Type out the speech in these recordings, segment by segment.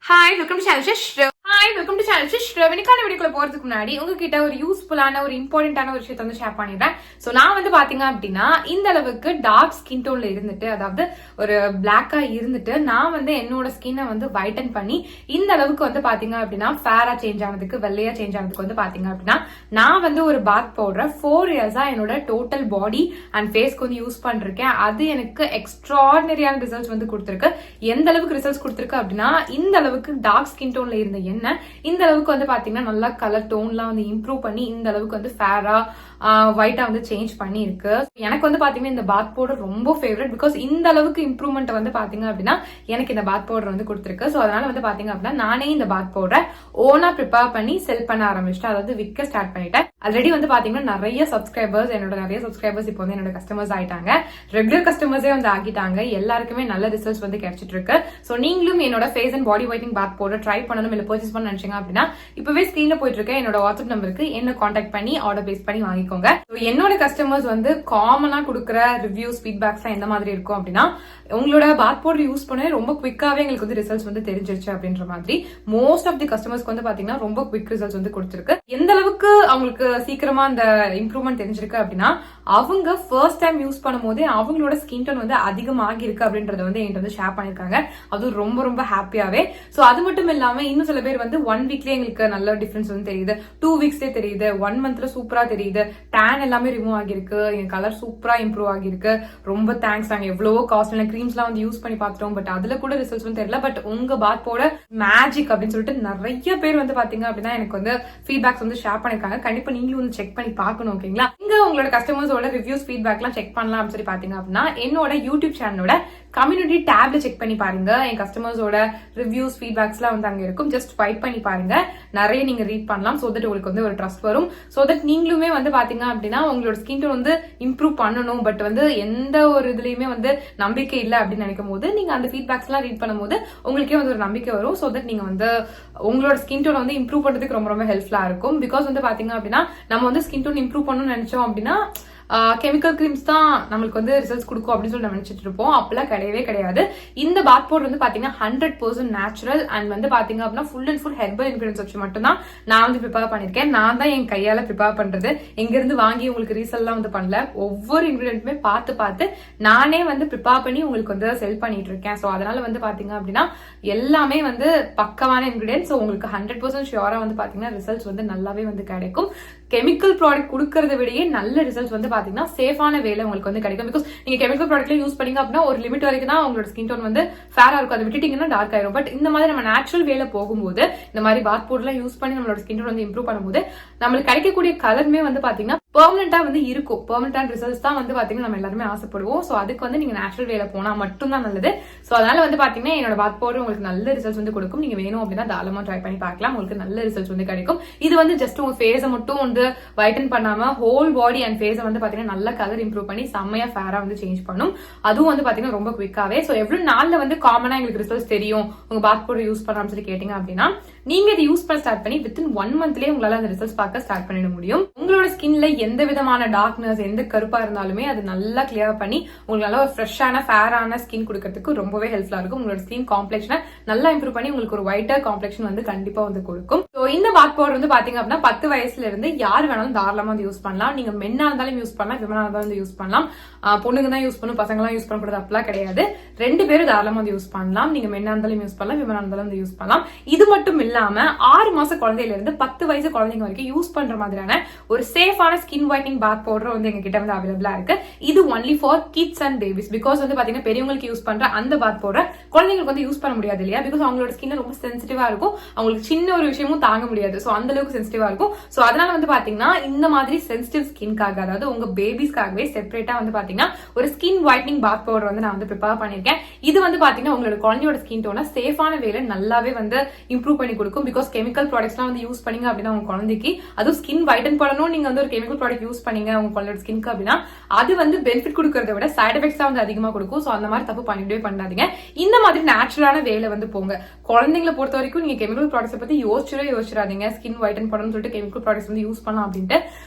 Hi, welcome to channel Shrev. Hi, welcome to channel Shrev. இன்னைக்கான வீடியோக்குள்ள போறதுக்கு முன்னாடி உங்ககிட்ட ஒரு யூஸ்ஃபுல்லான ஒரு இம்பார்ட்டன்டான ஒரு விஷயத்தை வந்து ஷேர் பண்ணிடுறேன். சோ நான் வந்து பாத்தீங்க அப்படின்னா இந்த அளவுக்கு டார்க் ஸ்கின் டோன்ல இருந்துட்டு, அதாவது ஒரு பிளாக்கா இருந்துட்டு நான் வந்து என்னோட ஸ்கின்னை வந்து வைட்டன் பண்ணி இந்த அளவுக்கு வந்து பாத்தீங்க அப்படின்னா ஃபேரா சேஞ்ச் ஆனதுக்கு, வெள்ளையா சேஞ்ச் ஆனதுக்கு வந்து பாத்தீங்க அப்படின்னா நான் வந்து ஒரு பாத் பவுடர் 4 இயர்ஸா என்னோட டோட்டல் பாடி அண்ட் ஃபேஸ்க்கு வந்து யூஸ் பண்ணிருக்கேன். அது எனக்கு எக்ஸ்ட்ராடினரியான ரிசல்ட்ஸ் வந்து கொடுத்துருக்கு. எந்த அளவுக்கு ரிசல்ட்ஸ் கொடுத்துருக்கு அப்படின்னா, இந்த அளவுக்கு டார்க் ஸ்கின் டோன்ல இருந்த இந்த அளவுக்கு வந்து பாத்தீங்கன்னா நல்லா கலர் டோன்லாம் வந்து இம்ப்ரூவ் பண்ணி இந்த அளவுக்கு வந்து ஃபேரா ஒயிட்டா வந்து சேஞ்ச் பண்ணி இருக்கு. எனக்கு வந்து பாத்தீங்கன்னா இந்த பாத் பவுடர் ரொம்ப ஃபேவரட். பிகாஸ் இந்த அளவுக்கு இம்ப்ரூவ்மெண்ட் வந்து பாத்தீங்க அப்படின்னா எனக்கு இந்த பாத் பவுடர் வந்து கொடுத்துருக்கு. சோ அதனால வந்து பாத்தீங்க அப்படின்னா நானே இந்த பாத் பவுடரை ஓனா ப்ரிப்பேர் பண்ணி செல் பண்ண ஆரம்பிச்சிட்டேன். அதாவது விற்க ஸ்டார்ட் பண்ணிட்டேன். ஆல்ரெடி வந்து பாத்தீங்கன்னா நிறைய சப்ஸ்கிரைபர்ஸ் இப்போ வந்து என்னோட கஸ்டமர்ஸ் ஆயிட்டாங்க. ரெகுலர் கஸ்டமர்ஸே வந்து ஆகிட்டாங்க. எல்லாருக்குமே நல்ல ரிசல்ட்ஸ் வந்து கிடைச்சிட்டு இருக்கு. சோ நீங்களும் என்னோட face and body whitening bath powder try பண்ணணும், இல்ல பர்ச்சேஸ் பண்ண நினைச்சீங்க அப்படின்னா இப்பவே ஸ்கிரீன்ல போயிட்டு இருக்க என்னோட வாட்ஸ்அப் நம்பருக்கு என்ன கான்டாக்ட் பண்ணி ஆர்டர் பிளேஸ் பண்ணி வாங்கிக்கோங்க. என்னோட கஸ்டமர்ஸ் வந்து காமனா கொடுக்குற ரிவ்யூஸ், ஃபீட்பேக்ஸ் எந்த மாதிரி இருக்கும் அப்படின்னா, உங்களோட பாத் பவுடர் யூஸ் பண்ண ரொம்ப குவிக்காவே எங்களுக்கு வந்து ரிசல்ட்ஸ் வந்து தெரிஞ்சிருச்சு அப்படின்ற மாதிரி. மோஸ்ட் ஆஃப் தி கஸ்டமர்ஸ்க்கு வந்து பாத்தீங்கன்னா ரொம்ப குவிக் ரிசல்ட்ஸ் வந்து கொடுத்திருக்கு. எந்த அளவுக்கு அவங்களுக்கு சீக்கிரமா அந்த இம்ப்ரூவ்மெண்ட் தெரிஞ்சிருக்கு அப்படின்னா, அவங்க ஃபர்ஸ்ட் டைம் யூஸ் பண்ணும் போதே அவங்களோட ஸ்கின் டோன் வந்து அதிகமாகி இருக்கு அப்படின்றத வந்து என்கிட்ட வந்து ஷேர் பண்ணிருக்காங்க. அது ரொம்ப ரொம்ப ஹாப்பியாவே. சோ அது மட்டும் இல்லாம இன்னும் சில பேர் வந்து 1 வீக்லயே எங்களுக்கு நல்ல டிஃபரன்ஸ் வந்து தெரியுது, 2 வீக்ஸ்லயே தெரியுது, 1 மந்த்ல சூப்பரா தெரியுது, டேன் எல்லாமே ரிமூவ் ஆகிருக்கு, என் கலர் சூப்பரா இம்ப்ரூவ் ஆகிருக்கு, ரொம்ப தேங்க்ஸ். நாங்க எவ்வளவோ காஸ்ட்லியான கிரீம்ஸ் எல்லாம் வந்து யூஸ் பண்ணி பாத்துட்டோம், பட் அதுல கூட ரிசல்ட்ஸ் வந்து தெரியல. பட் உங்க பாத் பவுடர் மேஜிக் அப்படின்னு சொல்லிட்டு நிறைய பேர் வந்து பாத்தீங்க அப்படின்னா எனக்கு வந்து ஃபீட்பேக்ஸ் வந்து ஷேர் பண்ணிருக்காங்க. கண்டிப்பா நீங்களும் வந்து செக் பண்ணி பாக்கணும். ஓகேங்களா? இங்க உங்களோட கஸ்டமர்ஸோட ரிவ்யூஸ், ஃபீட்பேக் எல்லாம் செக் பண்ணலாம் அப்படின்னு சொல்லி பாத்தீங்க அப்படின்னா என்னோட யூடியூப் சேனலோட கம்யூனிட்டி டேப்ல செக் பண்ணி பாருங்க. என் கஸ்டமர்ஸோட ரிவ்யூஸ், ஃபீட்பேக்ஸ் எல்லாம் வந்து அங்க இருக்கும். ஜஸ்ட் ஃபைட் பண்ணி பாருங்க. நிறைய நீங்க ரீட் பண்ணலாம். சோ தட் உங்களுக்கு வந்து ஒரு ட்ரஸ்ட் வரும். சோ தட் நீங்களுமே வந்து பாத்தீங்க அப்படின்னா உங்களோட ஸ்கின் டோன் வந்து இம்ப்ரூவ் பண்ணணும், பட் வந்து எந்த ஒரு இதுலயுமே வந்து நம்பிக்கை இல்லை அப்படின்னு நினைக்கும் போது நீங்க அந்த ஃபீட்பேக்ஸ் எல்லாம் ரீட் பண்ணும்போது உங்களுக்கே வந்து ஒரு நம்பிக்கை வரும். சோ தட் நீங்க வந்து உங்களோட ஸ்கின் டோன் வந்து இம்ப்ரூவ் பண்றதுக்கு ரொம்ப ரொம்ப ஹெல்ப்ஃபுல்லா இருக்கும். பிகாஸ் வந்து பாத்தீங்க அப்படின்னா நம்ம வந்து ஸ்கின் டோன் இம்ப்ரூவ் பண்ணணும்னு நினைச்சோம் அப்படின்னா கெமிக்கல் கிரீம்ஸ் தான் நம்மளுக்கு வந்து ரிசல்ட்ஸ் கொடுக்கும் அப்படின்னு சொல்லி நம்ம நினைச்சிட்டு இருப்போம். அப்பெல்லாம் கிடையவே கிடையாது. இந்த பாத் பவுடர் வந்து பாத்தீங்கன்னா 100% நேச்சுரல் அண்ட் வந்து பாத்தீங்க அப்படின்னா full and full herbal ingredients வச்சு மட்டும் தான் நான் வந்து ப்ரிப்பேர் பண்ணிருக்கேன். நான் தான் என் கையால ப்ரிப்பேர் பண்றது. எங்க இருந்து வாங்கி உங்களுக்கு ரீசெல் எல்லாம் வந்து பண்ணல. ஒவ்வொரு இன்கிரிடியன்ட்டுமே பார்த்து நானே வந்து ப்ரிப்பேர் பண்ணி உங்களுக்கு வந்து செல் பண்ணிட்டு இருக்கேன். சோ அதனால வந்து பாத்தீங்க அப்படின்னா எல்லாமே வந்து பக்கமான இன்கிரிடியன்ஸ். உங்களுக்கு 100% ஷியோரா வந்து பாத்தீங்கன்னா ரிசல்ட்ஸ் வந்து நல்லாவே வந்து கிடைக்கும். கெமிக்கல் ப்ராடக்ட் கொடுக்கறத விடையே நல்ல ரிசல்ட்ஸ் வந்து பாத்தீங்கன்னா சேஃபான வேலை உங்களுக்கு வந்து கிடைக்கும். பிகாஸ் நீங்க கெமிக்கல் ப்ராடக்ட்ல யூஸ் பண்ணீங்க அப்படின்னா ஒரு லிமிட் வரைக்கும் தான் உங்களோட ஸ்கின் டோன் வந்து ஃபேரா இருக்கும். அதை விட்டுட்டீங்கன்னா டார்க் ஆயிரும். பட் இந்த மாதிரி நம்ம நேச்சுரல் வேலை போகும்போது, இந்த மாதிரி பாத் பவுடர்லாம் யூஸ் பண்ணி நம்மளோட ஸ்கின் டோன் வந்து இம்ப்ரூவ் பண்ணும்போது நம்மளுக்கு கிடைக்கக்கூடிய கலருமே வந்து பாத்தீங்கன்னா பெர்மனண்டா வந்து இருக்கும். பெர்மனன்டான ரிசல்ட்ஸ் தான் வந்து பாத்தீங்கன்னா நம்ம எல்லாருமே ஆசைப்படுவோம். சோ அதுக்கு வந்து நீங்க நேச்சுரல் வேலை போனா மட்டும் தான் நல்லது. சோ அதனால வந்து பாத்தீங்கன்னா என்னோட பாத் பவுடர் உங்களுக்கு நல்ல ரிசல்ட்ஸ் வந்து கொடுக்கும். நீங்க வேணும் அப்படின்னா தாராளமா ட்ரை பண்ணி பார்க்கலாம். உங்களுக்கு நல்ல ரிசல்ட்ஸ் வந்து கிடைக்கும். இது வந்து ஜஸ்ட் உங்க ஃபேஸை மட்டும் வந்து வைட்டன் பண்ணாம ஹோல் பாடி அண்ட் ஃபேஸை வந்து பாத்தீங்கன்னா நல்ல கலர் இம்ப்ரூவ் பண்ணி செம்மையா ஃபேரா வந்து சேஞ்ச் பண்ணும். அதுவும் வந்து பாத்தீங்கன்னா ரொம்ப குவிக்காவே. சோ எவ்வளவு நாள்ல வந்து காமனா எங்களுக்கு ரிசல்ட்ஸ் தெரியும் உங்க பாத் பவுடர் யூஸ் பண்ணாம சொல்லி கேட்டீங்க அப்படின்னா, நீங்க இதை யூஸ் பண்ண ஸ்டார்ட் பண்ணி வித்தின் 1 மந்த்லயே உங்களால அந்த ரிசல்ட்ஸ் பார்க்க ஸ்டார்ட் பண்ணிட முடியும். உங்களோட ஸ்கின்ல எந்த விதமான டார்க்னஸ், எந்த கருப்பா இருந்தாலுமே அது நல்லா கிளியர் பண்ணி உங்களுக்கு ஒரு ஃப்ரெஷ்ஷான ஃபேரான ஸ்கின் கொடுக்கறதுக்கு ரொம்பவே ஹெல்ப்ஃபுல்லா இருக்கும். உங்களோட ஸ்கின் காம்ப்ளெக்ஷனை நல்லா இம்ப்ரூவ் பண்ணி உங்களுக்கு ஒரு ஒயிட்டர் காம்ப்ளெக்ஷன் வந்து கண்டிப்பா வந்து கொடுக்கும். ஸோ இந்த பாத் பவுடர் வந்து பாத்தீங்க அப்படின்னா 10 வயசுல இருந்து யார் வேணாலும் தாராளமா வந்து யூஸ் பண்ணலாம். நீங்க மென்னா இருந்தாலும் யூஸ் பண்ணலாம், விமனா இருந்தாலும் வந்து யூஸ் பண்ணலாம். பொண்ணுங்க தான் யூஸ் பண்ணும், பசங்க எல்லாம் யூஸ் பண்ணக்கூடாது அப்படிலாம் கிடையாது. 2 பேரும் தாராளமா வந்து யூஸ் பண்ணலாம். நீங்க மென்னா இருந்தாலும் யூஸ் பண்ணலாம், விமனா இருந்தாலும் வந்து யூஸ் பண்ணலாம். இது மட்டும் இல்லாம 6 மாச குழந்தையில இருந்து 10 வயசு குழந்தைங்க வரைக்கும் யூஸ் பண்ற மாதிரியான ஒரு சேஃபான ஸ்கின் ஒயிட்னிங் பாத் பவுடர் வந்து எங்க கிட்ட வந்து அவைலபிளா இருக்கு. இது only for kids and babies. Because வந்து பாத்தீங்கன்னா பெரியவங்களுக்கு யூஸ் பண்ற அந்த பாத் பவுடர் குழந்தைங்களுக்கு வந்து யூஸ் பண்ண முடியாது இல்லையா? பிகாஸ் அவங்களோட ஸ்கின் ரொம்ப சென்சிட்டிவா இருக்கும். அவங்களுக்கு சின்ன ஒரு விஷயமும் தாங்க முடியாது. சோ அந்த அளவுக்கு சென்சிட்டிவா இருக்கும். சோ அதனால வந்து பாத்தீங்கன்னா இந்த மாதிரி சென்சிட்டிவ் ஸ்கின்காக, அதாவது உங்க பேபிஸ்க்காகவே செப்பரேட்டா வந்து பாத்தீங்கன்னா ஒரு ஸ்கின் ஒயிட்னிங் பாத் பவுடர் வந்து நான் வந்து ப்ரிப்பேர் பண்ணிருக்கேன். இது வந்து பாத்தீங்கன்னா உங்களோட குழந்தையோட ஸ்கின் டோனை சேஃபான வேலை நல்லாவே வந்து இம்ப்ரூவ் பண்ணி கொடுக்கும். பிகாஸ் கெமிக்கல் ப்ராடக்ட்ஸ்லாம் வந்து யூஸ் பண்ணீங்க அப்படின்னா உங்க குழந்தைக்கு, அதுவும் ஸ்கின் வைட்டன் பண்ணணும், நீங்க வந்து ஒரு கெமிக்கல் ப்ராடக்ட் யூஸ் பண்ணீங்க உங்க குழந்தையோட ஸ்கின்க்கு அப்படின்னா அது வந்து பெனிஃபிட் கொடுக்கறத விட சைட் எஃபெக்ட்ஸ் தான் வந்து அதிகமா கொடுக்கும். சோ அந்த மாதிரி தப்பு பண்ணிட்டே பண்ணாதீங்க. இந்த மாதிரி நேச்சுரலான வேலை வந்து போங்க. குழந்தைங்களை பொறுத்த வரைக்கும் நீங்க கெமிக்கல் ப்ராடக்ட்ஸ் பத்தி யோசிச்சிடாதீங்க. ஸ்கின் ஒயிட்டன் பண்ணணும்னு சொல்லிட்டு கெமிக்கல் ப்ராடக்ட்ஸ் வந்து யூஸ் பண்ணலாம் அப்படின்ட்டு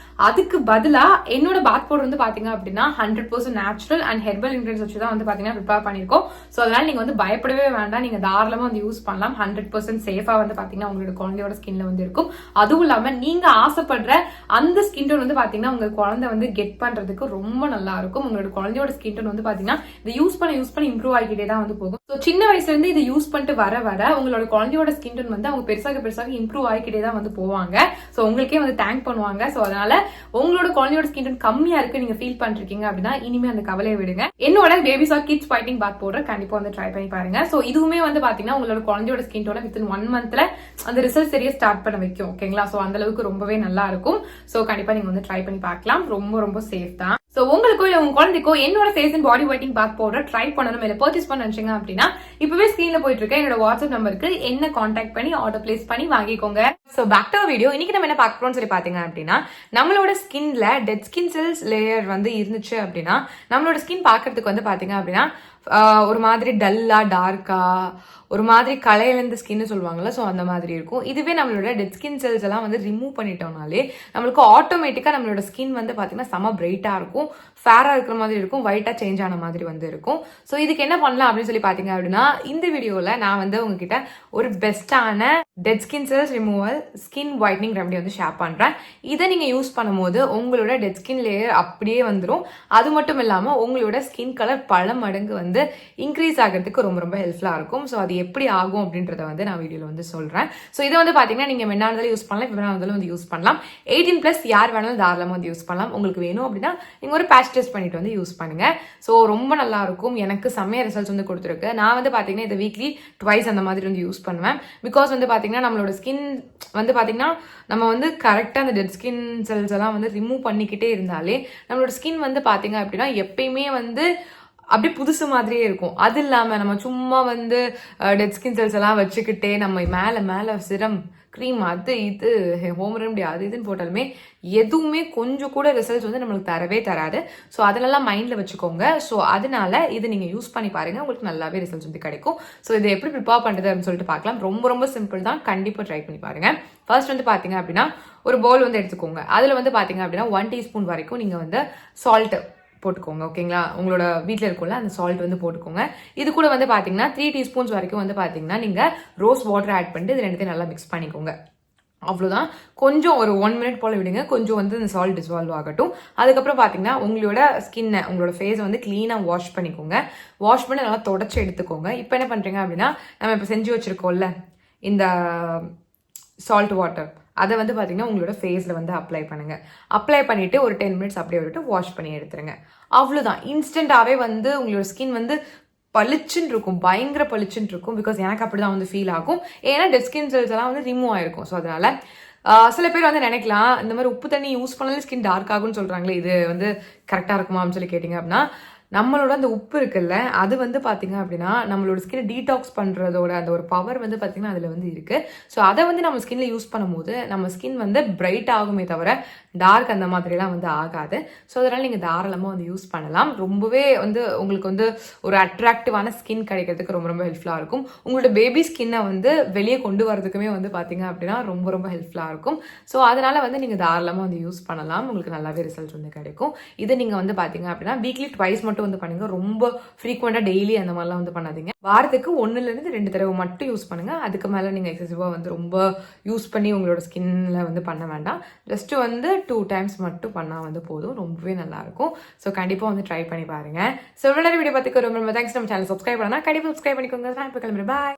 அதுக்கு பதிலா என்னோட பாத் பவுடர் வந்து பாத்தீங்க அப்படின்னா 100% நேச்சுரல் அண்ட் ஹெர்பல் இன்கிரிடியன்ஸ் வச்சு தான் வந்து பாத்தீங்கன்னா ப்ரிப்பேர் பண்ணிருக்கோம். சோ அதனால நீங்க வந்து பயப்படவே வேண்டாம், நீங்க தாராளமா வந்து யூஸ் பண்ணலாம். 100% சேஃபா வந்து பாத்தீங்கன்னா உங்களோட குழந்தையோட ஸ்கின்ல வந்து இருக்கும். அதுவும் இல்லாம நீங்க ஆசைப்படுற அந்த ஸ்கின் டோன் வந்து பாத்தீங்கன்னா உங்க குழந்தை வந்து கெட் பண்றதுக்கு ரொம்ப நல்லா இருக்கும். உங்களோட குழந்தையோட ஸ்கின் டோன் வந்து பாத்தீங்கன்னா இதை யூஸ் பண்ணி இம்ப்ரூவ் ஆகிட்டே தான் வந்து போகும். ஸோ சின்ன வயசுல இருந்து இதை யூஸ் பண்ணிட்டு வர உங்களோட குழந்தையோட ஸ்கின் டோன் வந்து அவங்க பெருசாக இம்ப்ரூவ் ஆகிக்கிட்டே தான் வந்து போவாங்க. ஸோ உங்களுக்கே வந்து தேங்க் பண்ணுவாங்க. ஸோ அதனால உங்களோட குழந்தையோட ஸ்கின் டோன் கம்மியா இருக்கு நீங்க ஃபீல் பண்ணிருக்கீங்க அப்படின்னா இனிமே அந்த கவலையை விடுங்க. என்னோட பேபிஸ் ஆர் கிட்ஸ் ஃபைட்டிங் பாத் பவுடர் கண்டிப்பா வந்து ட்ரை பண்ணி பாருங்க. ஸோ இதுவுமே வந்து பாத்தீங்கன்னா உங்களோட குழந்தையோட ஸ்கின் டோனை வித்தின் 1 மந்த்ல அந்த ரிசல்ட் தெரிய ஸ்டார்ட் பண்ண வைக்கும். ஓகேங்களா? ஸோ அந்த அளவுக்கு ரொம்பவே நல்லா இருக்கும். ஸோ கண்டிப்பா நீங்க வந்து ட்ரை பண்ணி பார்க்கலாம். ரொம்ப சேஃப் தான். சோ உங்களுக்கோ இல்ல உங்க குழந்தைக்கோ என்னோட face and body whitening bath powder try பண்ணணும் இல்ல பர்ச்சேஸ் பண்ண நினைச்சீங்க அப்படின்னா இப்பவே ஸ்கிரீன்ல போயிட்டு இருக்க என்னோட வாட்ஸ்அப் நம்பருக்கு என்ன கான்டாக்ட் பண்ணி ஆர்டர் பிளேஸ் பண்ணி வாங்கிக்கோங்க. So back to video. இன்னைக்கு நம்ம என்ன பார்க்க போறோம்னு சொல்லி பாத்தீங்க அப்படின்னா நம்மளோட ஸ்கின்ல டெட் ஸ்கின் செல்ஸ் லேயர் வந்து இருந்துச்சு அப்படின்னா நம்மளோட ஸ்கின் பாக்குறதுக்கு வந்து பாத்தீங்க அப்படின்னா ஒரு மாதிரி டல்லா டார்க்கா ஒரு மாதிரி கலையிலேருந்து ஸ்கின்னு சொல்லுவாங்கல்ல, ஸோ அந்த மாதிரி இருக்கும். இதுவே நம்மளோட டெட் ஸ்கின் செல்ஸ் எல்லாம் வந்து ரிமூவ் பண்ணிட்டோம்னாலே நம்மளுக்கு ஆட்டோமேட்டிக்காக நம்மளோட ஸ்கின் வந்து பார்த்தீங்கன்னா செம பிரைட்டாக இருக்கும், ஃபேராக இருக்கிற மாதிரி இருக்கும், ஒயிட்டாக சேஞ்ச் ஆன மாதிரி வந்து இருக்கும். ஸோ இதுக்கு என்ன பண்ணலாம் அப்படின்னு சொல்லி பார்த்தீங்க அப்படின்னா இந்த வீடியோவில் நான் வந்து உங்ககிட்ட ஒரு பெஸ்ட்டான dead skin cells removal skin whitening remedy வந்து ஷேர் பண்ணுறேன். இதை நீங்கள் யூஸ் பண்ணும்போது உங்களோட டெட் ஸ்கின் லேயர் அப்படியே வந்துடும். அது மட்டும் இல்லாமல் உங்களோட ஸ்கின் கலர் பல மடங்கு வந்து இன்க்ரீஸ் ஆகிறதுக்கு ரொம்ப ஹெல்ப்ஃபுல்லாக இருக்கும். ஸோ அது எப்படி ஆகும் அப்படின்றத வந்து நான் வீடியோவில் வந்து சொல்கிறேன். ஸோ இதை வந்து பார்த்தீங்கன்னா நீங்கள் மென்னா இருந்தாலும் யூஸ் பண்ணலாம், இப்போ இருந்தாலும் வந்து யூஸ் பண்ணலாம். 18+ யார் வேணாலும் தாராளமாக வந்து யூஸ் பண்ணலாம். உங்களுக்கு வேணும் அப்படின்னா நீங்கள் ஒரு பேட்ச் டெஸ்ட் பண்ணிட்டு வந்து யூஸ் பண்ணுங்க. ஸோ ரொம்ப நல்லா இருக்கும். எனக்கு செம்மையா ரிசல்ட்ஸ் வந்து கொடுத்துருக்கு. நான் வந்து பார்த்தீங்கன்னா இதை வீக்லி ட்வைஸ் அந்த மாதிரி வந்து யூஸ் பண்ணுவேன். பிகாஸ் வந்து பார்த்தீங்கன்னா நம்மளோட ஸ்கின் வந்து பார்த்தீங்கன்னா நம்ம வந்து கரெக்டாக அந்த டெட் ஸ்கின் செல்ஸ் எல்லாம் வந்து ரிமூவ் பண்ணிக்கிட்டே இருந்தாலே நம்மளோட ஸ்கின் வந்து பார்த்தீங்க அப்படின்னா எப்பயுமே வந்து அப்படியே புதுசு மாதிரியே இருக்கும். அது இல்லாம நம்ம சும்மா வந்து டெட் ஸ்கின் செல்ஸ் எல்லாம் வச்சுக்கிட்டே நம்ம மேல சிரம் க்ரீம் அது இது ஹோம் ரெமடி அது இதுன்னு போட்டாலுமே எதுவுமே கொஞ்சம் கூட ரிசல்ட்ஸ் வந்து நம்மளுக்கு தரவே தராது. ஸோ அதெல்லாம் மைண்ட்ல வச்சுக்கோங்க. ஸோ அதனால இதை நீங்க யூஸ் பண்ணி பாருங்க, உங்களுக்கு நல்லாவே ரிசல்ட்ஸ் வந்து கிடைக்கும். ஸோ இதை எப்படி ப்ரிப்பேர் பண்றது அப்படின்னு சொல்லிட்டு பார்க்கலாம். ரொம்ப சிம்பிள் தான், கண்டிப்பா ட்ரை பண்ணி பாருங்க. ஃபர்ஸ்ட் வந்து பாத்தீங்க அப்படின்னா ஒரு பவுல் வந்து எடுத்துக்கோங்க. அதுல வந்து பாத்தீங்க அப்படின்னா 1 டீஸ்பூன் வரைக்கும் நீங்க வந்து சால்ட் போட்டுக்கோங்க. ஓகேங்களா? உங்களோட வீட்டில் இருக்கும்ல அந்த சால்ட் வந்து போட்டுக்கோங்க. இது கூட வந்து பார்த்தீங்கன்னா 3 டீஸ்பூன்ஸ் வரைக்கும் வந்து பார்த்தீங்கன்னா நீங்கள் ரோஸ் வாட்டர் ஆட் பண்ணிட்டு இது ரெண்டுத்தையும் நல்லா மிக்ஸ் பண்ணிக்கோங்க. அவ்வளோதான். கொஞ்சம் ஒரு 1 மினிட் போல விடுங்க, கொஞ்சம் வந்து இந்த சால்ட் டிசால்வ் ஆகட்டும். அதுக்கப்புறம் பார்த்தீங்கன்னா உங்களோட ஸ்கின்னை உங்களோட ஃபேஸை வந்து க்ளீனாக வாஷ் பண்ணிக்கோங்க. வாஷ் பண்ணி நல்லா தொடச்சி எடுத்துக்கோங்க. இப்போ என்ன பண்ணுறீங்க அப்படின்னா நம்ம இப்போ செஞ்சு வச்சுருக்கோம்ல இந்த சால்ட் வாட்டர் அதை வந்து பார்த்தீங்கன்னா உங்களோட ஃபேஸில் வந்து அப்ளை பண்ணுங்க. அப்ளை பண்ணிட்டு ஒரு 10 மினிட்ஸ் அப்படியே விட்டு வாஷ் பண்ணி எடுத்துருங்க. அவ்வளோதான். இன்ஸ்டன்டாகவே வந்து உங்களோட ஸ்கின் வந்து பளிச்சுன்னு இருக்கும், பயங்கர பளிச்சுன்னு இருக்கும். பிகாஸ் எனக்கு அப்படிதான் வந்து ஃபீல் ஆகும். ஏன்னா டெட் ஸ்கின் செல்ஸ் எல்லாம் வந்து ரிமூவ் ஆயிருக்கும். ஸோ அதனால சில பேர் வந்து நினைக்கலாம் இந்த மாதிரி உப்பு தண்ணி யூஸ் பண்ணாலே ஸ்கின் டார்க் ஆகும்னு சொல்றாங்களே, இது வந்து கரெக்டாக இருக்குமா அப்படின்னு சொல்லி கேட்டிங்க அப்படின்னா நம்மளோட அந்த உப்பு இருக்குல்ல அது வந்து பார்த்தீங்க அப்படின்னா நம்மளோட ஸ்கின் டீடாக்ஸ் பண்ணுறதோட அந்த ஒரு பவர் வந்து பார்த்தீங்கன்னா அதில் வந்து இருக்குது. ஸோ அதை வந்து நம்ம ஸ்கின்ல யூஸ் பண்ணும்போது நம்ம ஸ்கின் வந்து பிரைட் ஆகுமே தவிர டார்க் அந்த மாதிரிலாம் வந்து ஆகாது. ஸோ அதனால் நீங்கள் தாராளமாக வந்து யூஸ் பண்ணலாம். ரொம்பவே வந்து உங்களுக்கு வந்து ஒரு அட்ராக்டிவான ஸ்கின் கிடைக்கிறதுக்கு ரொம்ப ஹெல்ப்ஃபுல்லாக இருக்கும். உங்களோட பேபி ஸ்கின்னை வந்து வெளியே கொண்டு வரதுக்குமே வந்து பார்த்தீங்க அப்படின்னா ரொம்ப ஹெல்ப்ஃபுல்லாக இருக்கும். ஸோ அதனால் வந்து நீங்கள் தாராளமாக வந்து யூஸ் பண்ணலாம். உங்களுக்கு நல்லாவே ரிசல்ட் வந்து கிடைக்கும். இதை நீங்கள் வந்து பார்த்தீங்க அப்படின்னா வீக்லி ட்வைஸ் மட்டும் வந்து பண்ணுங்க. ரொம்ப ஃப்ரீக்வெண்டா டெய்லி அந்த மாதிரிலாம் வந்து பண்ணாதீங்க. வாரத்துக்கு 1-2 தடவை மட்டும் யூஸ் பண்ணுங்க. அதுக்கு மேல நீங்க எக்ஸசிவா வந்து ரொம்ப யூஸ் பண்ணி உங்களோட ஸ்கின்ல வந்து பண்ண வேண்டாம். ஜஸ்ட் வந்து 2 டைம்ஸ் மட்டும் பண்ணா வந்து போதும். ரொம்பவே நல்லா இருக்கும். ஸோ கண்டிப்பா வந்து ட்ரை பண்ணி பாருங்க. ஸோ வீடியோ பார்த்துக்க ரொம்ப தேங்க்ஸ். நம்ம சேனல் சப்ஸ்கிரைப் பண்ணா கண்டிப்பா சப்ஸ்கிரைப் பண்ணிக்கோங்க. பாய்.